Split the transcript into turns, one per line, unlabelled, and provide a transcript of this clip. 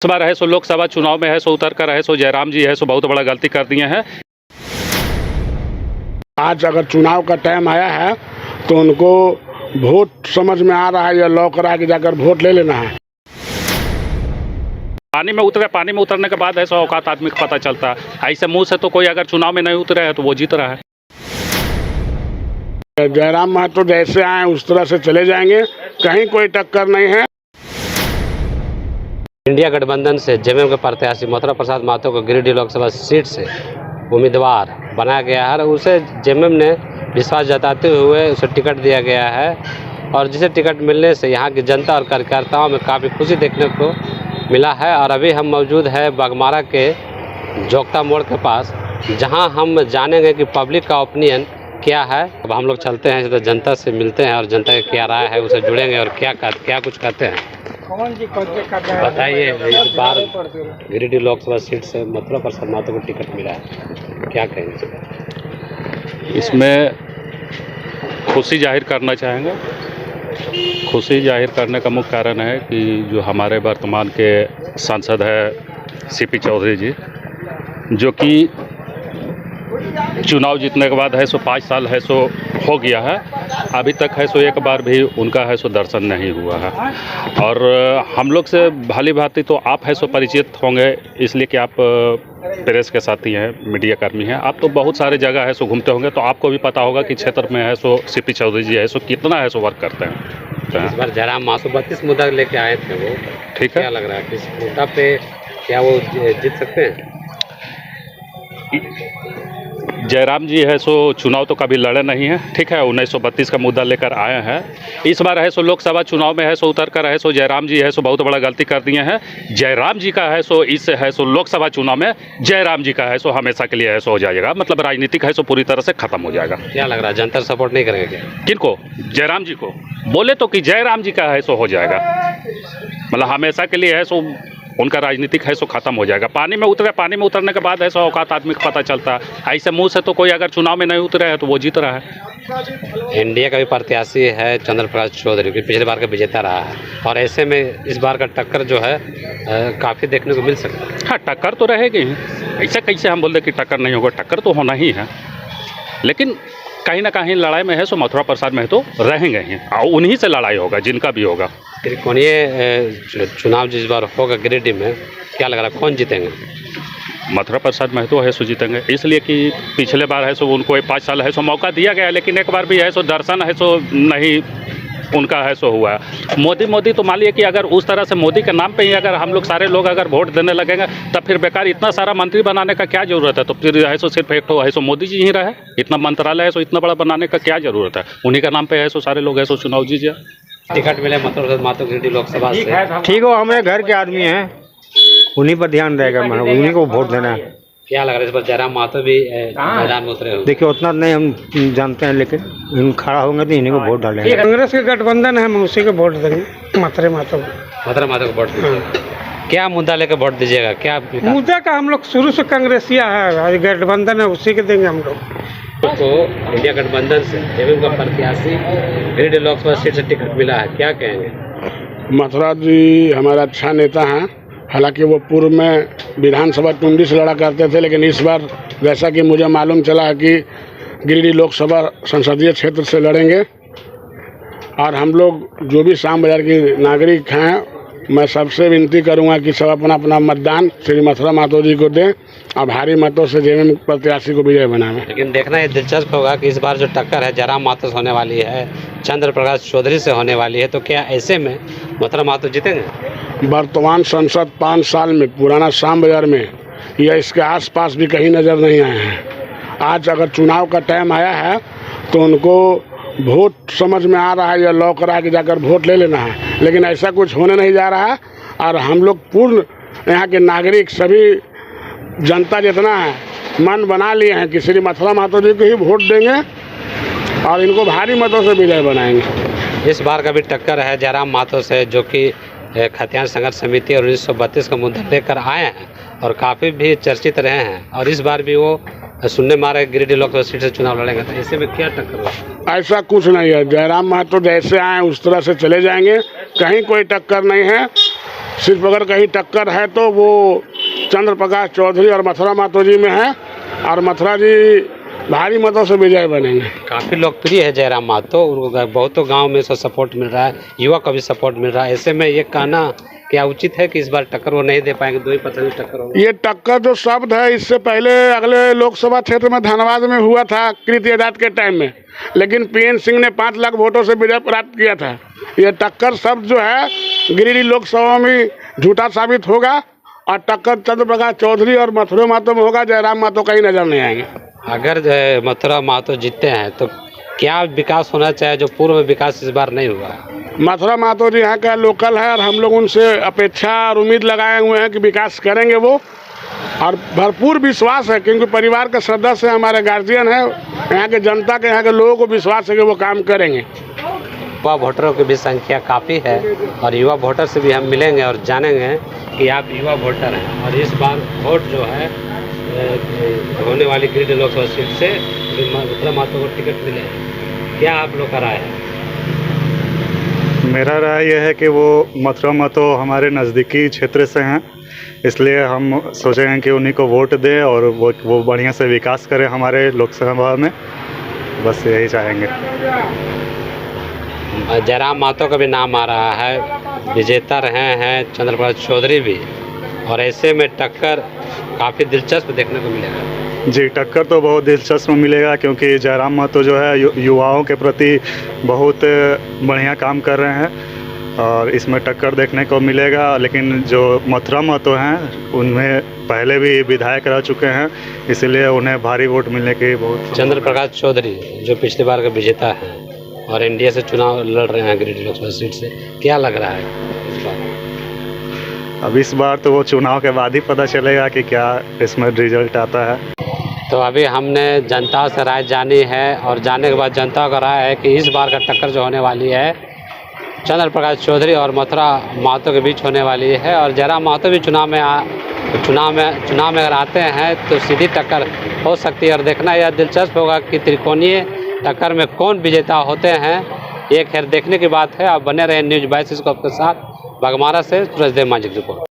इस बार है सो लोकसभा चुनाव में है सो उतर कर है सो जयराम जी है सो बहुत बड़ा गलती कर दिए हैं।
आज अगर चुनाव का टाइम आया है तो उनको वोट समझ में आ रहा है या लॉ करा के जाकर वोट ले लेना है।
पानी में उतरने के बाद है सो औकात आदमी को पता चलता है। ऐसे मुंह से तो कोई अगर चुनाव में नहीं उतरे है तो वो जीत रहा है।
जयराम महतो जैसे आए उस तरह से चले जाएंगे, कहीं कोई टक्कर नहीं है।
इंडिया गठबंधन से जेएमएम के प्रत्याशी मथुरा प्रसाद महतो को गिरिडीह लोकसभा सीट से उम्मीदवार बनाया गया है और उसे जेएमएम ने विश्वास जताते हुए उसे टिकट दिया गया है और जिसे टिकट मिलने से यहाँ की जनता और कार्यकर्ताओं में काफ़ी खुशी देखने को मिला है। और अभी हम मौजूद है बागमारा के जोगता मोड़ के पास, जहाँ हम जानेंगे कि पब्लिक का ओपिनियन क्या है। अब हम लोग चलते हैं तो जनता से मिलते हैं और जनता की क्या राय है उसे जुड़ेंगे और क्या कुछ कहते हैं। बताइए, इस बार गिरिडीह लोकसभा सीट से मथुरा प्रसाद महतो को टिकट मिला है, क्या कहेंगे?
इसमें खुशी जाहिर करना चाहेंगे। खुशी जाहिर करने का मुख्य कारण है कि जो हमारे वर्तमान के सांसद है सीपी चौधरी जी, जो कि चुनाव जीतने के बाद है सो 5 साल है सो हो गया है, अभी तक है सो एक बार भी उनका है सो दर्शन नहीं हुआ है। और हम लोग से भली भांति तो आप है सो परिचित होंगे, इसलिए कि आप प्रेस के साथी हैं, मीडिया कर्मी हैं। आप तो बहुत सारे जगह है सो घूमते होंगे, तो आपको भी पता होगा कि क्षेत्र में है सो सीपी चौधरी जी है सो कितना है सो वर्क करते हैं।
इस बार जयराम महतो 32 मुद्दा लेके आए थे वो,
ठीक है,
क्या लग रहा है इस मुद्दा पे क्या वो जीत सकते हैं?
जयराम जी है सो चुनाव तो कभी लड़े नहीं हैं, ठीक है, 1932 का मुद्दा लेकर आए हैं। इस बार है सो लोकसभा चुनाव में है सो उतर कर है सो जयराम जी है सो बहुत बड़ा गलती कर दिए हैं। जयराम जी का है सो इस है सो लोकसभा चुनाव में जयराम जी का है सो हमेशा के लिए है सो हो जाएगा, मतलब राजनीतिक है सो पूरी तरह से खत्म हो जाएगा।
क्या लग रहा है, जनता सपोर्ट नहीं करेगा क्या?
किनको? जयराम जी को बोले तो कि जयराम जी का है सो हो जाएगा, मतलब हमेशा के लिए है सो उनका राजनीतिक है सो खत्म हो जाएगा। पानी में उतरने के बाद है सो औकात आदमी को पता चलता है। ऐसे मुंह से तो कोई अगर चुनाव में नहीं उतरे है तो वो जीत रहा है।
एनडीए का भी प्रत्याशी है चंद्र प्रकाश चौधरी, पिछले बार का विजेता रहा है और ऐसे में इस बार का टक्कर जो है काफ़ी देखने को मिल सकता है।
हाँ, टक्कर तो रहेगी ही, ऐसा कैसे हम बोल दें कि टक्कर नहीं होगा, टक्कर तो होना ही है। लेकिन कहीं ना कहीं लड़ाई में है सो मथुरा प्रसाद महतो रहेंगे ही और उन्हीं से लड़ाई होगा, जिनका भी होगा।
त्रिकोणीय चुनाव जिस बार होगा गिरिडीह में, क्या लग रहा है कौन जीतेंगे?
मथुरा प्रसाद महतो है सो जीतेंगे, इसलिए कि पिछले बार है सो उनको 5 साल है सो मौका दिया गया, लेकिन एक बार भी है सो दर्शन है सो नहीं उनका है सो हुआ। मोदी तो मान लिया कि अगर उस तरह से मोदी के नाम पे ही अगर हम लोग सारे लोग अगर वोट देने लगेंगे तब फिर बेकार इतना सारा मंत्री बनाने का क्या ज़रूरत है? तो फिर है सो सिर्फ एक तो है सो मोदी जी ही रहे, इतना मंत्रालय है सो इतना बड़ा बनाने का क्या ज़रूरत है? उन्हीं का नाम पे है सो सारे लोग है सो चुनाव जीजिए।
टिकट मिले मथुरा प्रसाद महतो गिरिडीह लोकसभा से,
ठीक हो, हमें घर के आदमी हैं, उन्हीं पर ध्यान रहेगा, उन्हीं को वोट देना है।
क्या लग रहा है इस बार जयराम महतो भी मैदान में उतरे हो?
देखिए उतना नहीं हम जानते हैं, लेकिन इन खड़ा होंगे तो इन्हीं को वोट डालेंगे।
कांग्रेस के गठबंधन है, हम उसी को वोट देंगे, मथुरा महतो
को वोट दीजिएगा। क्या मुद्दा लेकर वोट दीजिएगा? क्या
मुद्दा का हम लोग शुरू से कांग्रेसिया है, गठबंधन है उसी के देंगे हम लोग।
तो इंडिया गठबंधन से जेएमएम का प्रत्याशी गिरिडीह लोकसभा सीट से टिकट मिला है, क्या कहेंगे?
मथुरा जी हमारा अच्छा नेता हैं, हालांकि वो पूर्व में विधानसभा टुंडी से लड़ा करते थे, लेकिन इस बार जैसा कि मुझे मालूम चला है कि गिरिडीह लोकसभा संसदीय क्षेत्र से लड़ेंगे। और हम लोग जो भी शाम बाजार के नागरिक हैं, मैं सबसे विनती करूंगा कि सब अपना अपना मतदान श्री मथुरा महतो जी को दें और भारी मतों से जेएमएम प्रत्याशी को विजय बनाएं।
लेकिन देखना ये दिलचस्प होगा कि इस बार जो टक्कर है जयराम महतो से होने वाली है, चंद्र प्रकाश चौधरी से होने वाली है, तो क्या ऐसे में मथुरा महतो जीतेंगे?
वर्तमान सांसद 5 साल में पुराना शाम बाजार में या इसके आसपास भी कहीं नज़र नहीं आए हैं। आज अगर चुनाव का टाइम आया है तो उनको वोट समझ में आ रहा है या लॉ करा के जाकर वोट ले लेना है, लेकिन ऐसा कुछ होने नहीं जा रहा है। और हम लोग पूर्ण यहाँ के नागरिक सभी जनता जितना है मन बना लिए हैं कि श्री मथुरा महतो जी को ही वोट देंगे और इनको भारी मतों से विजय बनाएंगे।
इस बार का भी टक्कर है जयराम महतो से, जो कि खतियान संघर्ष समिति और 1932 का मुद्दा लेकर आए हैं और काफ़ी भी चर्चित रहे हैं। और इस बार भी वो सुनने मारे गिरिडीह लोकसभा सीट से चुनाव लड़ेंगे, तो ऐसे में क्या टक्कर होगा?
ऐसा कुछ नहीं है, जयराम महतो जैसे आए उस तरह से चले जाएंगे, कहीं कोई टक्कर नहीं है। सिर्फ अगर कहीं टक्कर है तो वो चंद्र प्रकाश चौधरी और मथुरा महतो जी में है, और मथुरा जी भारी मतों से विजय बनेंगे।
काफ़ी लोकप्रिय है जयराम महतो, उनको बहुतों गांव में इसको सपोर्ट मिल रहा है, युवा का भी सपोर्ट मिल रहा है। ऐसे में ये कहना क्या उचित है कि इस बार टक्कर वो नहीं दे पाएंगे, 2% टक्कर होगी?
ये टक्कर जो शब्द है, इससे पहले अगले लोकसभा क्षेत्र में धनबाद में हुआ था कृति आजाद के टाइम में, लेकिन पीएन सिंह ने 5 लाख वोटों से विजय प्राप्त किया था। ये टक्कर शब्द जो है गिरिडीह लोकसभा में झूठा साबित होगा, और टक्कर चंद्र प्रकाश चौधरी और मथुरा महतो में होगा, जयराम महतो कहीं नजर नहीं आएंगे।
अगर मथुरा महतो जीतते हैं तो क्या विकास होना चाहिए जो पूर्व में विकास इस बार नहीं हुआ?
मथुरा महतो जी यहाँ का लोकल है, और हम लोग उनसे अपेक्षा और उम्मीद लगाए हुए हैं कि विकास करेंगे वो, और भरपूर विश्वास है, क्योंकि परिवार के सदस्य हमारे गार्जियन है, यहाँ के जनता के, यहाँ के लोगों को विश्वास है कि वो काम करेंगे।
युवा वोटरों की भी संख्या काफ़ी है, और युवा वोटर से भी हम मिलेंगे और जानेंगे कि आप युवा वोटर हैं, और इस बार वोट जो है होने वाली गिरिडीह लोकसभा सीट से मथुरा महतो को टिकट मिले, क्या आप लोग का राय है?
मेरा राय यह है कि वो मथुरा महतो हमारे नज़दीकी क्षेत्र से हैं, इसलिए हम सोचे हैं कि उन्हीं को वोट दें और वो बढ़िया से विकास करें हमारे लोकसभा में, बस यही चाहेंगे।
जयराम महतो का भी नाम आ रहा है, विजेता रहे हैं चंद्र प्रकाश चौधरी भी, और ऐसे में टक्कर काफ़ी दिलचस्प देखने को मिलेगा।
जी, टक्कर तो बहुत दिलचस्प मिलेगा, क्योंकि जयराम महतो जो है युवाओं के प्रति बहुत बढ़िया काम कर रहे हैं, और इसमें टक्कर देखने को मिलेगा। लेकिन जो मथुरा महतो हैं उनमें पहले भी विधायक रह चुके हैं, इसलिए उन्हें भारी वोट मिलने की बहुत।
चंद्र प्रकाश चौधरी जो पिछली बार का विजेता है और एनडीए से चुनाव लड़ रहे हैं गिरिडीह लोकसभा सीट से, क्या लग रहा है इस बार?
अब इस बार तो वो चुनाव के बाद ही पता चलेगा कि क्या इसमें रिजल्ट आता है।
तो अभी हमने जनता से राय जानी है, और जानने के बाद जनता का राय है कि इस बार का टक्कर जो होने वाली है चंद्र प्रकाश चौधरी और मथुरा महतो के बीच होने वाली है। और जयराम महतो भी चुनाव में अगर आते हैं तो सीधी टक्कर हो सकती है, और देखना यह दिलचस्प होगा कि त्रिकोणीय टक्कर में कौन विजेता होते हैं। ये खैर देखने की बात है। आप बने रहे न्यूज़ 22 के साथ। बाघमारा से सूरजदेव मांझी की रिपोर्ट।